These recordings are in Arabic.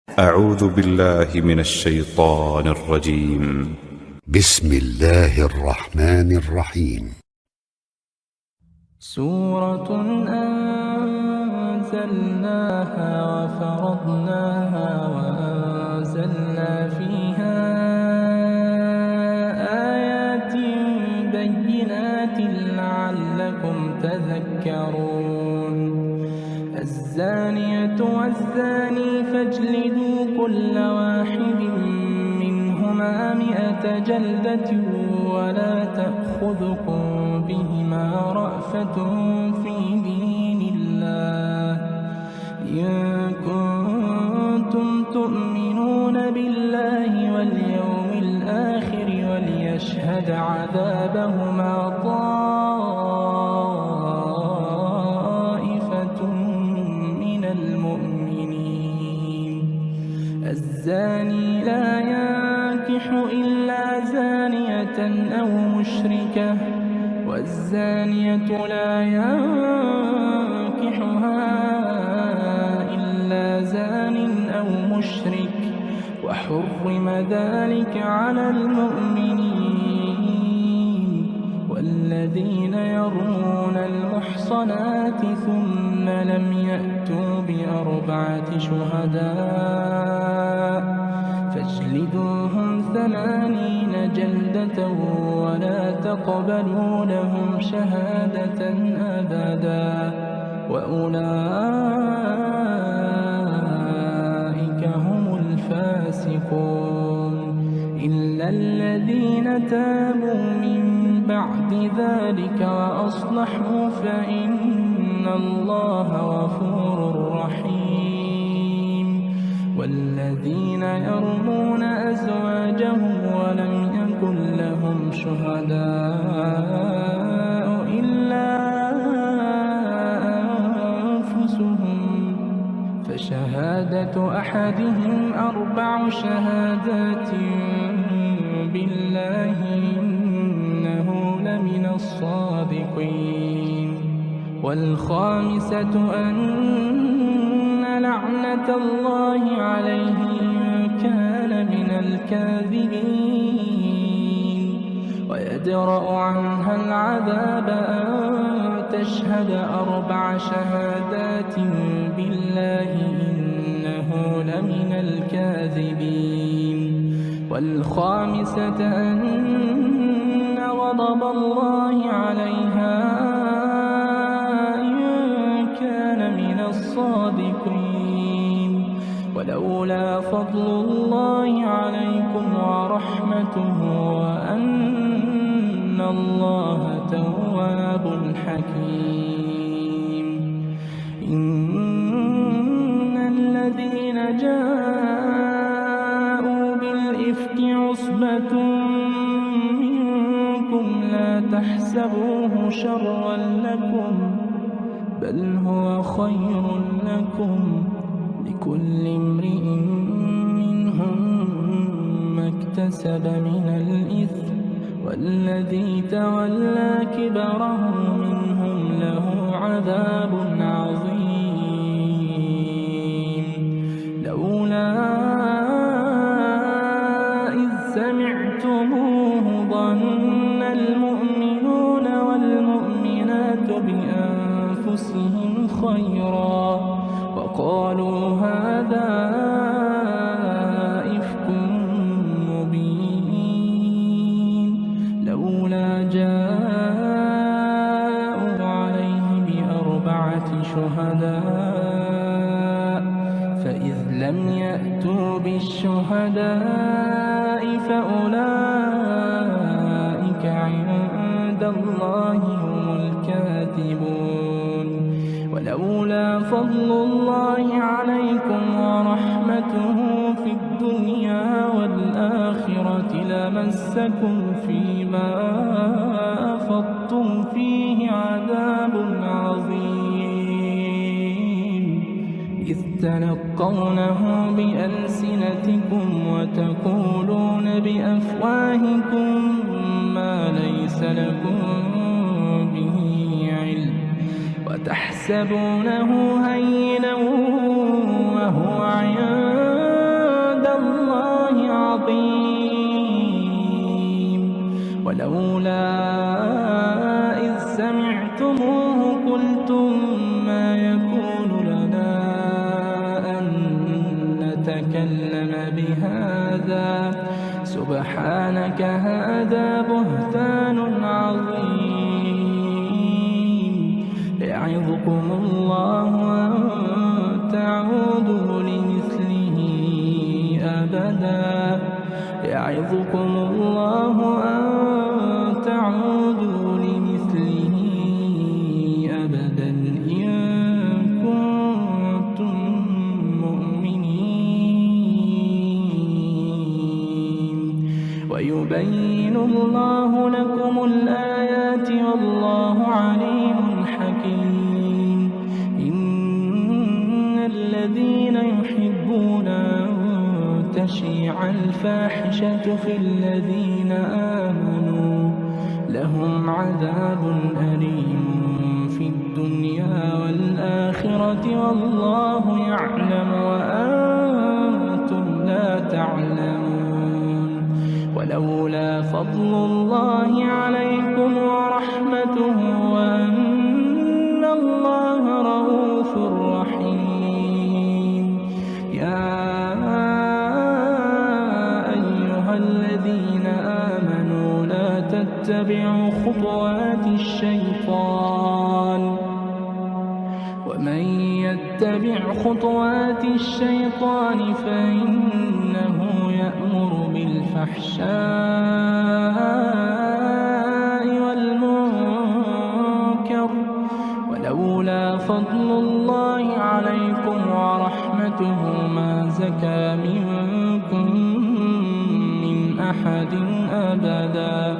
أعوذ بالله من الشيطان الرجيم. بسم الله الرحمن الرحيم. سورة أنزلناها وفرضناها وأنزلنا فيها آيات بينات لعلكم تذكرون. الزانية والزاني فاجلدوا كل واحد منهما 100 جلدة ولا تأخذكم بهما رأفة في دين الله إن كنتم تؤمنون بالله واليوم الآخر وليشهد عذابهما طائفة من المؤمنين. الزاني لا ينكح إلا زانية أو مشركة والزانية لا ينكحها إلا زان أو مشرك وحرم ذلك على المؤمنين. والذين يرمون المحصنات ثم لم يأتوا ب4 شهداء فاجلدوهم 80 جلدة ولا تقبلوا لهم شهادة أبدا وأولئك هم الفاسقون. إلا الذين تابوا من بعد ذلك وأصلحوا فإن الله غفور رحيم. والذين يرمون أزواجهم ولم يكن لهم شهداء إلا أنفسهم فشهادة أحدهم 4 شهادات بالله إنه لمن الصادقين. والخامسة أن لعنة الله عليه إن كان من الكاذبين. ويدرأ عنها العذاب أن تشهد 4 شهادات بالله إنه لمن الكاذبين. والخامسة أن غضب الله عليها إن كان من الصادقين. ولولا فضل الله عليكم ورحمته وأن الله تواب حكيم. إن الذين جاءوا بالإفك عصبة منكم لا تحسبوه شرا لكم بل هو خير لكم لكل امرئ منهم ما اكتسب من الإثم والذي تولى كبره منهم له عذاب عظيم. لولا إذ سمعتموه ظن المؤمنون والمؤمنات بأنفسهم خيرا وقالوا هذا إفك مبين. لولا جاءوا عليه ب4 شهداء فإذ لم يأتوا بالشهداء فأولئك عند الله هم الكاذبون. ولولا فضل الله عليكم ورحمته في الدنيا والآخرة لمسكم فيما أفضتم فيه عذاب عظيم إذ تلقونه بألسنتكم وتقولون بأفواهكم ما ليس لكم به علم وتحسبونه هينا وهو عند تكلم بهذا سبحانك هذا بهتان عظيم يعظكم الله أن تعودوا لمثله أبدا يعظكم الله أن تعودوا لمثله أبدا إن كنتم مؤمنين ويبين الله لكم الآيات والله عليم حكيم إن الذين يحبون أن تشيع الفاحشة في الذين آمنوا لهم عذاب أليم في الدنيا والآخرة والله يعلم وأنتم لا تعلمون ولولا فضل الله عليكم ورحمته وأن الله رؤوف رحيم يا أيها الذين آمنوا لا تتبعوا خطوات الشيطان ومن يتبع خطوات الشيطان فإنه يأمر بالفحشاء والمنكر ولولا فضل الله عليكم ورحمته ما زكى منكم من أحد أبدا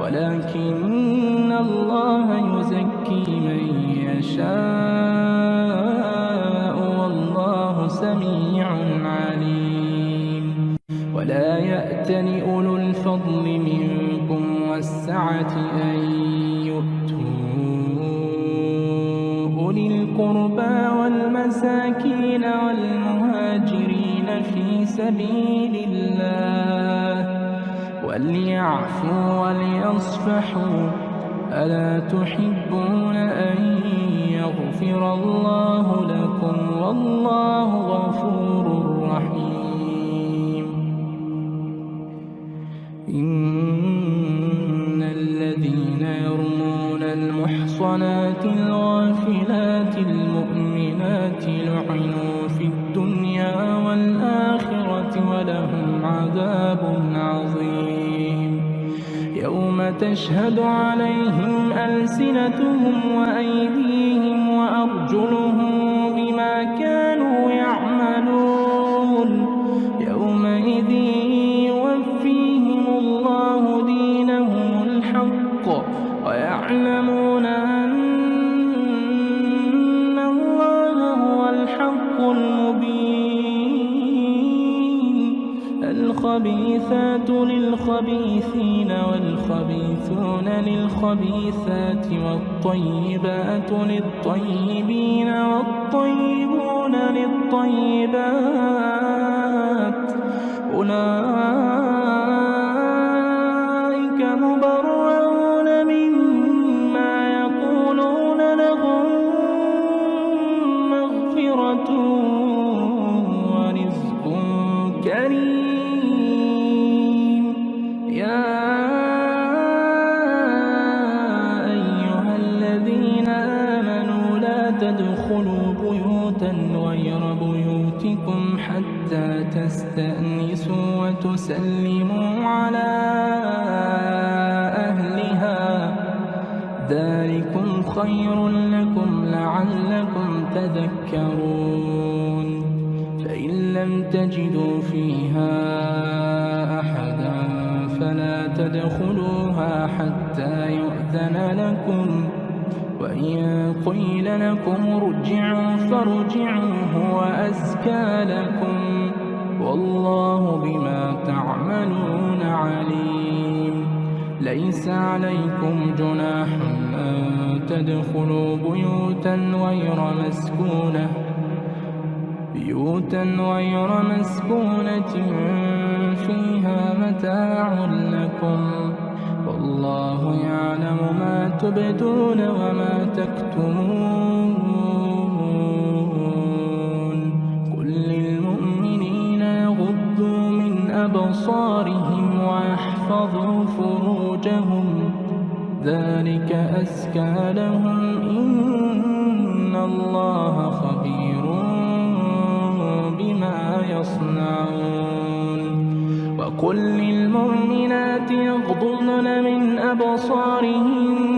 ولكن الله يزكي من يشاء والله سميع عليم ولا يأتل أولو الفضل منكم والسعة أن يؤتوا أولي القربى والمساكين والمهاجرين في سبيل الله وليعفوا وليصفحوا ألا تحبون أن يغفر الله لكم والله غفور رحيم إن الذين يرمون المحصنات الغافلات المؤمنات لعنوا في الدنيا والآخرة ولهم عذاب عظيم يوم تشهد عليهم ألسنتهم وأيديهم وأرجلهم بما كانوا يعملون يومئذ يوفيهم الله دينهم الحق ويعلمون أن الله هو الحق المبين الخبيثات للخبيثين والخبيثون للخبيثات والطيبات للطيبين والطيبون للطيبات أولئك مبرؤون مما يقولون لهم مغفرة ورزق كريم يا أيها الذين آمنوا لا تدخلوا بيوتا غير بيوتكم حتى تستأنسوا وتسلموا على أهلها ذلكم خير لكم لعلكم تذكرون فإن لم تجدوا فيها أحدا فلا تدخلوها حتى يؤذن لكم وإن قيل لكم ارجعوا فارجعوا هو أزكى لكم والله بما تعملون عليم ليس عليكم جناح أن تدخلوا بيوتا غير مسكونة فيها متاع لكم والله يعلم ما تبدون وما تكتمون قل للمؤمنين أبصارهم ويحفظوا فروجهم ذلك أزكى لهم إن الله خبير بما يصنعون وقل للمؤمنات يغضضن من أبصارهن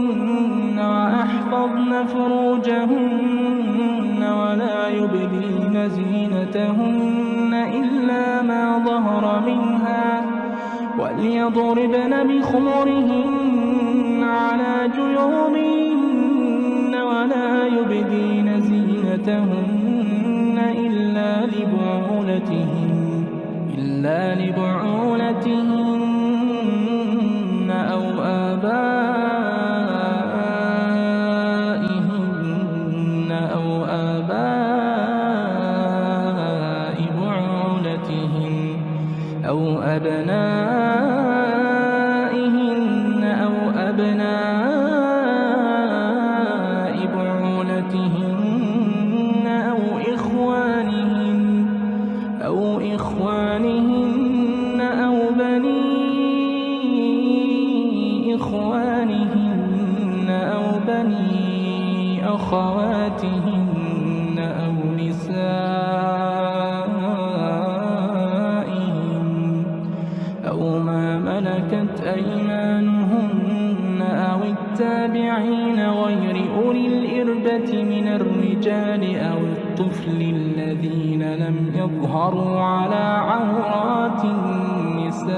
ويحفظن فروجهن ولا يبدين زينتهن إلا ما ظهر منها وليضربن بخمرهن على جيوبهن ولا يبدين زينتهن إلا لبعولتهن أو آبائهن أو آباء بعولتهن أو أبنائهن أو أبناء بعولتهن أو إخوانهن أو بني إخوانهن أو بني أخواتهن أو نسائهن أو ما ملكت أيمانهن أو التابعين غير أولي الإربة من الرجال أو الطفل الذين لم يظهروا على عورات النساء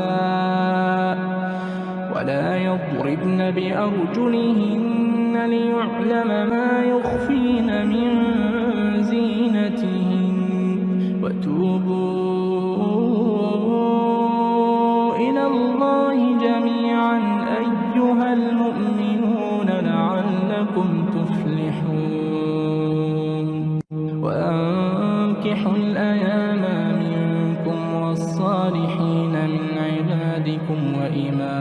ولا يضربن بأرجلهن ليعلم ما يخفين من زينتهن وتوبوا إلى الله جميعا أيها المؤمنون لعلكم تفلحون وأنكحوا الأيام منكم والصالحين من عبادكم وإمائكم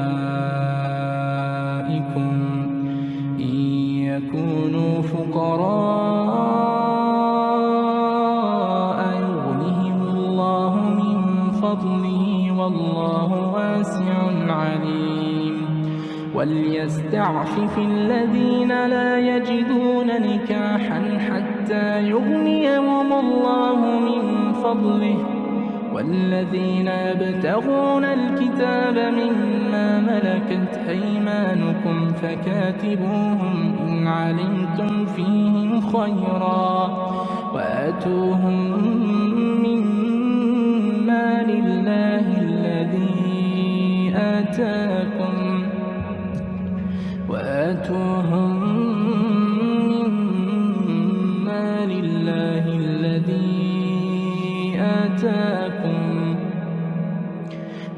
إن يكونوا فقراء يغنهم الله من فضله والله واسع عليم وليستعفف الذين لا يجدون نكاحا حتى يغنيهم الله من فضله والذين يبتغون الكتاب مما ملكت أيمانكم فكاتبوهم إن علمتم فيهم خيرا وآتوهم من مال الله الذي آتاكم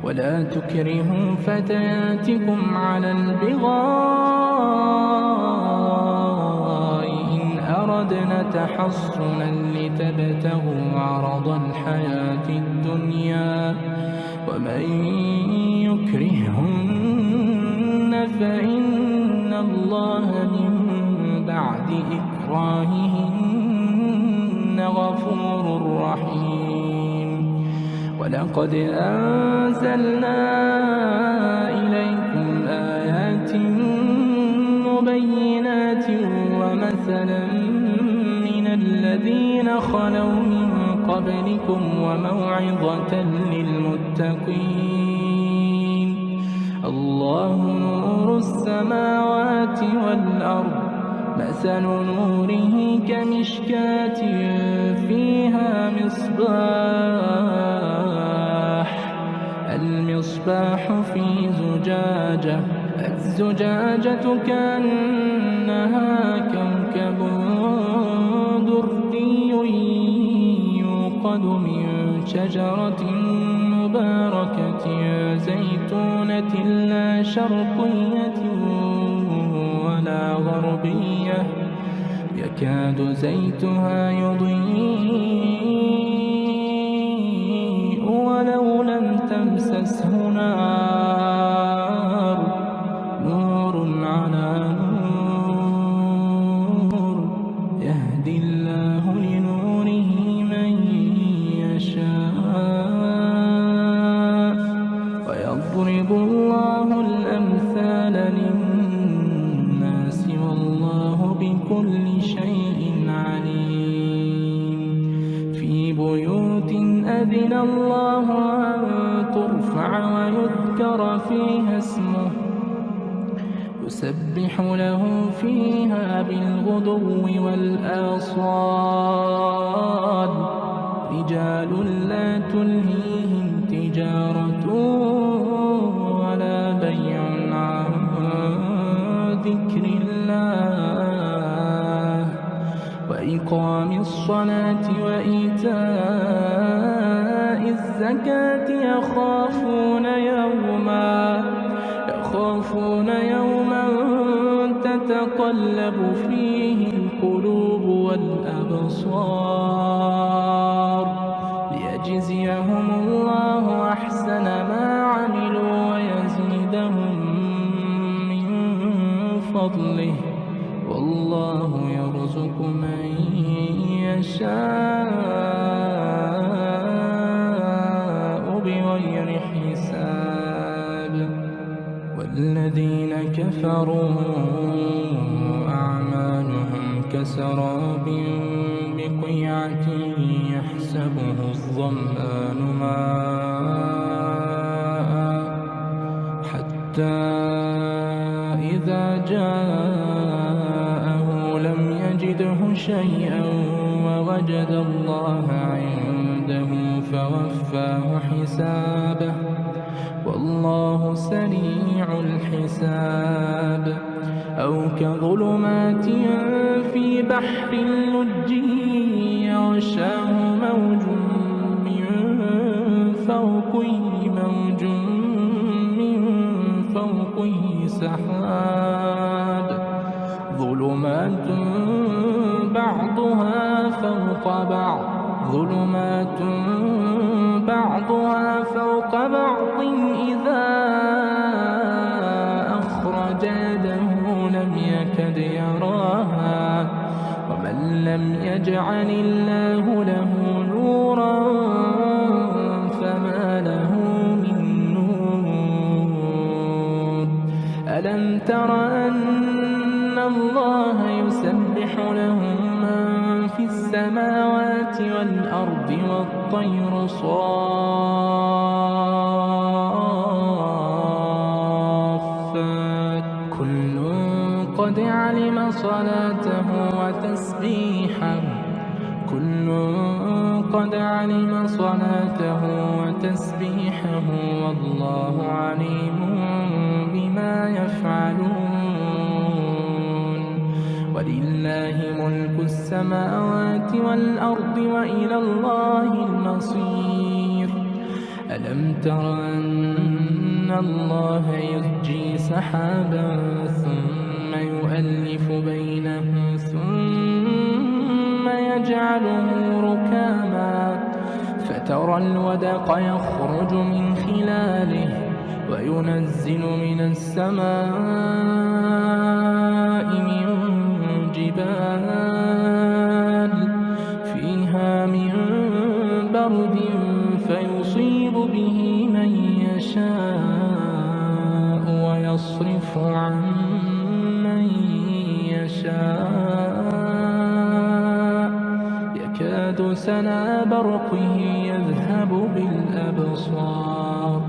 ولا تكرهوا فتياتكم على البغاء إن أردنا تحصنا لتبتغوا عرض الحياة الدنيا ومن يكرهن فإن الله من بعد إكراههن غفور رحيم ولقد أنزلنا إليكم آيات مبينات ومثلا من الذين خلوا من قبلكم وموعظة للمتقين الله نور السماوات والأرض مثل نوره كمشكاة فيها المصباح في زجاجة الزجاجة كأنها كوكب دري يوقد من شجرة مباركة زيتونة لا شرقية ولا غربية يكاد زيتها يضيء ولو لم تمسسه نار نور على نور يهدي الله لنوره من يشاء ويضرب الله الأمثال للناس والله بكل شيء عليم. في بيوت أذن الله أن ترفع ويذكر فيها اسمه يسبح له فيها بالغدو والآصال رجال لا تلهيهم تجارة ولا بيع عن ذكر الله وإقام الصلاة وإيتاء الزكاة يخافون يوما تتقلب فيه القلوب والأبصار ليجزيهم الله أحسن ما عملوا ويزيدهم من فضله والله يرزق من يشاء بغير حساب. والذين كفروا أعمالهم كسراب بقيعة يحسبه الظمآن ماء حتى إذا جاءه لم يجده شيئا ووجد الله عنده فوفاه حسابه والله سريع الحساب. أو كظلمات في بحر لجي يغشاه موج من فوقه سحاب ظلمات بعضها فوق بعض إذا أخرج يده لم يكد يراها ومن لم يجعل الله له نورا فما له من نور. ألم تر أن الله يسبح له من في السماوات والأرض والطير صافات كل قد علم صلاته وتسبيحه والله عليم بما يفعلون. ولله ملك السماوات والأرض وإلى الله المصير. ألم تر أن الله يزجي سحابا ثم يؤلف بينه ثم يجعله ركاما فترى الودق يخرج من خلاله وينزل من السماء من جبال فيها من برد فيصيب به من يشاء ويصرف عن من يشاء يكاد سنا برقه يذهب بالأبصار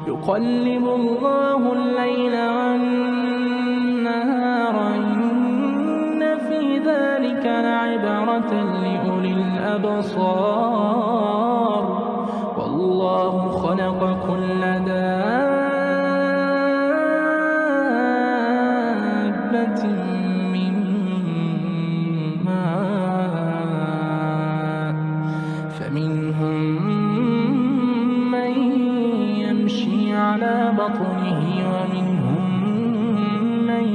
يقلب الله الليل والنهار إن في ذلك لعبرة لأولي الأبصار والله خلق كل دابة من ماء فمنهم من يمشي على بطنه ومنهم من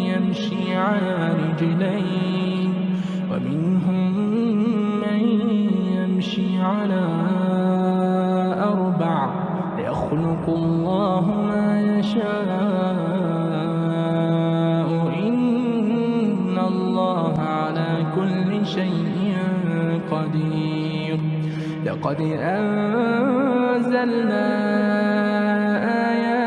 يمشي على رجلين ومنهم من يمشي على أربع يخلق الله ما يشاء إن الله على كل شيء قدير. لقد أنزلنا آيات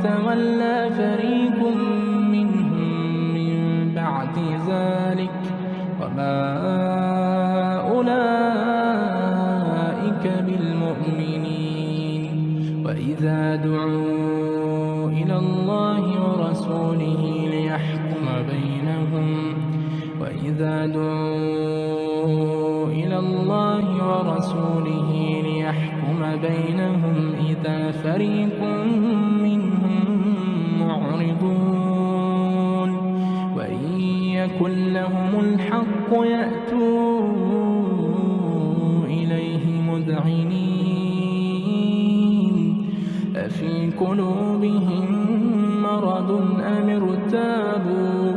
يتولى فريق منهم من بعد ذلك وما أولئك بالمؤمنين وإذا دعوا إلى الله ورسوله ليحكم بينهم إذا فريق منهم معرضون وإن يكن لهم الحق يأتوا إليه مذعنين أفي قلوبهم مرض أم ارتابوا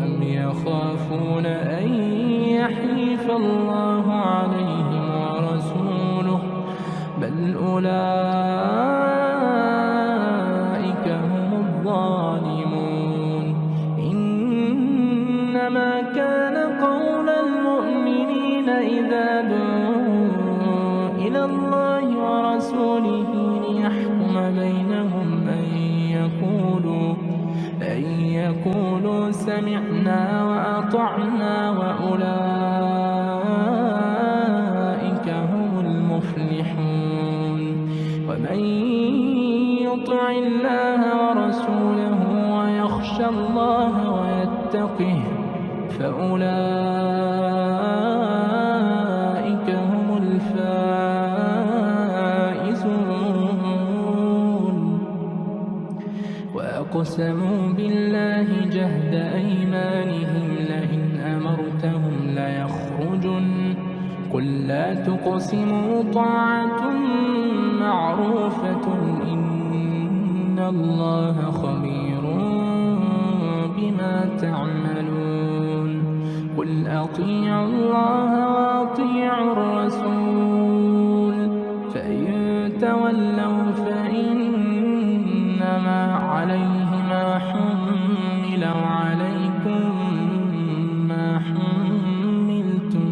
أم يخافون أن يحيف الله عليهم ورسوله بل أولئك هم الظالمون إنما كان قول المؤمنين إذا دعوا إلى الله ورسوله ليحكم بينهم أن يقولوا سمعنا وأطعنا وأولئك هم المفلحون ومن يطع الله ورسوله ويخشى الله ويتقه فأولئك هم الفائزون وأقسموا بالله جهد أيمانهم لئن أمرتهم ليخرجن قل لا تقسموا طاعة معروفة إن الله خبير بما تعملون قل أطيعوا الله وأطيعوا الرسول فإن تولوا فإنما عليه ما حمل وعليكم ما حملتم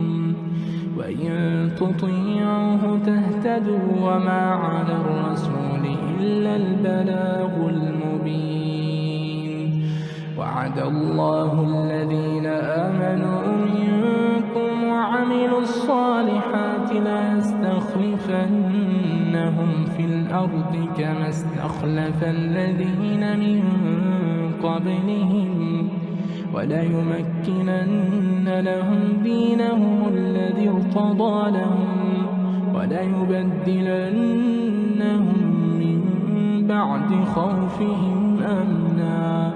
وإن تطيعوه تهتدوا وما على الرسول إلا البلاغ المبين وعد الله الذين آمنوا منكم وعملوا الصالحات ليستخلفنهم في الأرض كما استخلف الذين من قبلهم وليمكنن لهم دينهم الذي ارتضى لهم وليبدلنهم من بعد خوفهم أمنا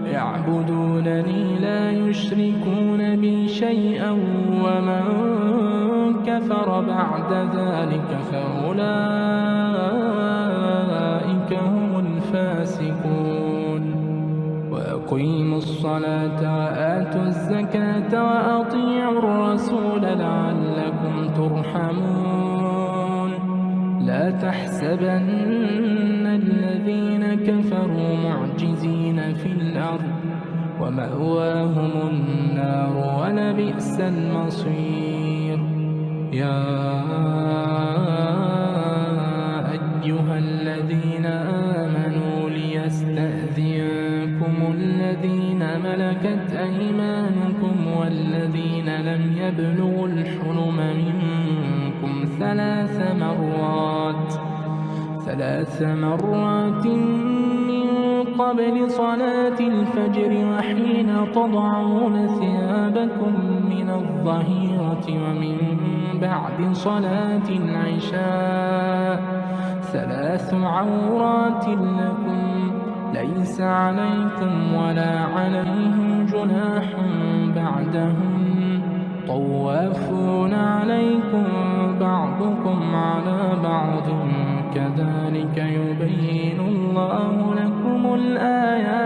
يعبدونني لا يشركون بي شيئا ومن كفر بعد ذلك فأولئك هم الفاسقون وأقيموا الصلاة وآتوا الزكاة وأطيعوا الرسول لعلكم ترحمون لا تحسبن الذين كفروا معجزين في الأرض ومأواهم النار ولبئس المصير يا أيها الذين آمنوا ليستأذنكم الذين ملكت أيمانكم والذين لم يبلغوا الحلم منكم ثلاث مرات من قبل صلاة الفجر وحين تضعون ثيابكم من الظهيرة ومن بعد صلاة العشاء 3 عورات لكم ليس عليكم ولا عليهم جناح بعدهم طوافون عليكم بعضكم على بعض كذلك يبين الله لكم الآيات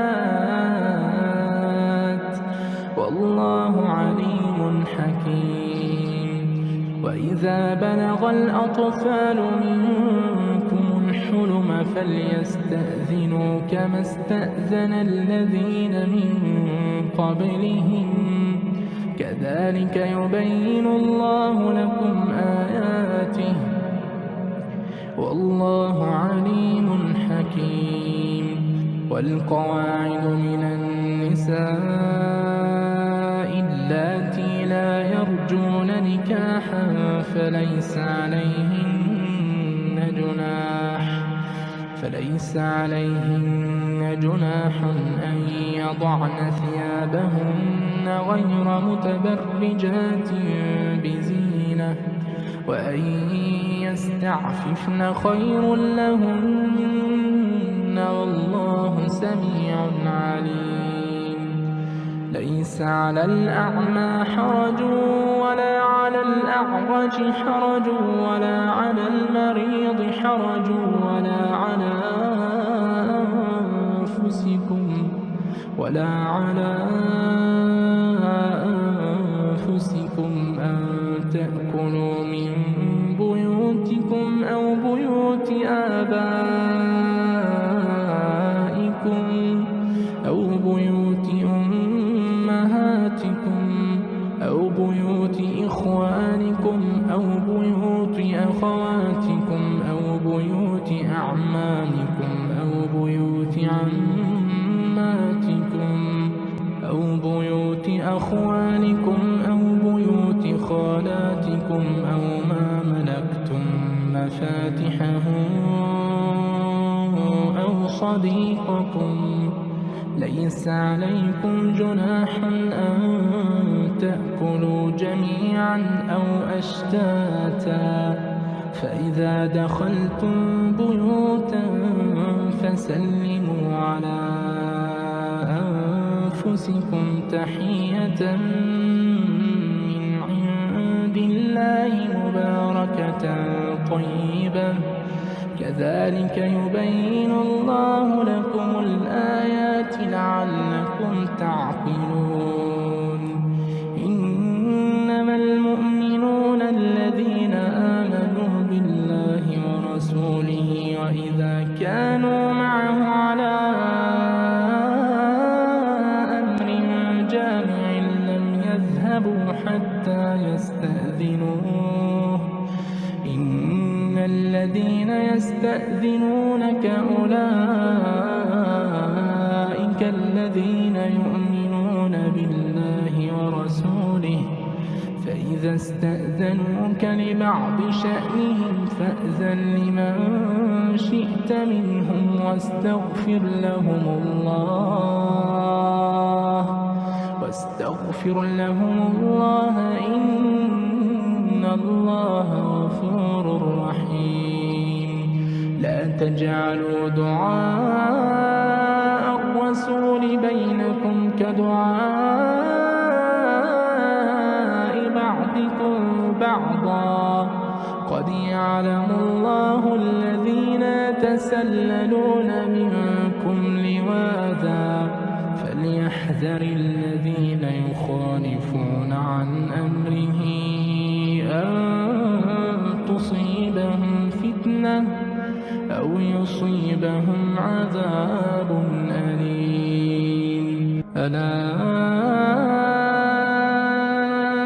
والله عليم حكيم وإذا بلغ الأطفال منكم الحلم فليستأذنوا كما استأذن الذين من قبلهم كذلك يبين الله لكم آياته والله عليم حكيم. والقواعد من النساء اللاتي لا يرجون نكاحا فليس عليهن جناح أن يضعن ثيابهن غير متبرجات بزينة وأن يستعففن خير لهن والله سميع عليم. ليس على الأعمى حرج ولا على الأعرج حرج ولا على المريض حرج ولا على أنفسكم أن تأكلوا من بيوتكم أو بيوت آبائكم أو بيوت أمهاتكم أو بيوت إخوانكم أو بيوت أخواتكم أو بيوت أعمامكم أو بيوت عماتكم أو بيوت أخوالكم أو بيوت خالاتكم أو ما ملكتم مفاتحه أو صديقكم. ليس عليكم جناح أن تأكلوا جميعا أو أشتاتا فإذا دخلتم بيوتا فسلموا على أنفسكم تحية من عند الله مباركة طيبة كذلك يبين الله لكم الآيات لعلكم تعقلون. إنما المؤمنون الذين آمنوا بالله ورسوله وإذا كانوا معه على أمر جامع لم يذهبوا حتى يستأذنوه. إن الذين يستأذنونك أولئك الذين يؤمنون بالله ورسوله فإذا استأذنوك لبعض شأنهم فأذن لمن شئت منهم واستغفر لهم الله إن الله غفور رحيم. لا تجعلوا دعاء الرسول بينكم كدعاء بعضكم بعضا قد يعلم الله الذين يتسللون منكم لواذا فليحذر الذين يخالفون عن أمره أن تصيبهم فتنة أو يصيبهم عذاب أليم. ألا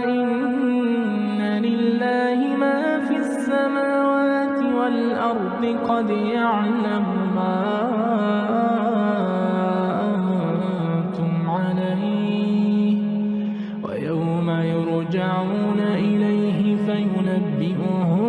إن لله ما في السماوات والأرض قد يعلم ما أنتم عليه ويوم يرجعون إليه فينبئهم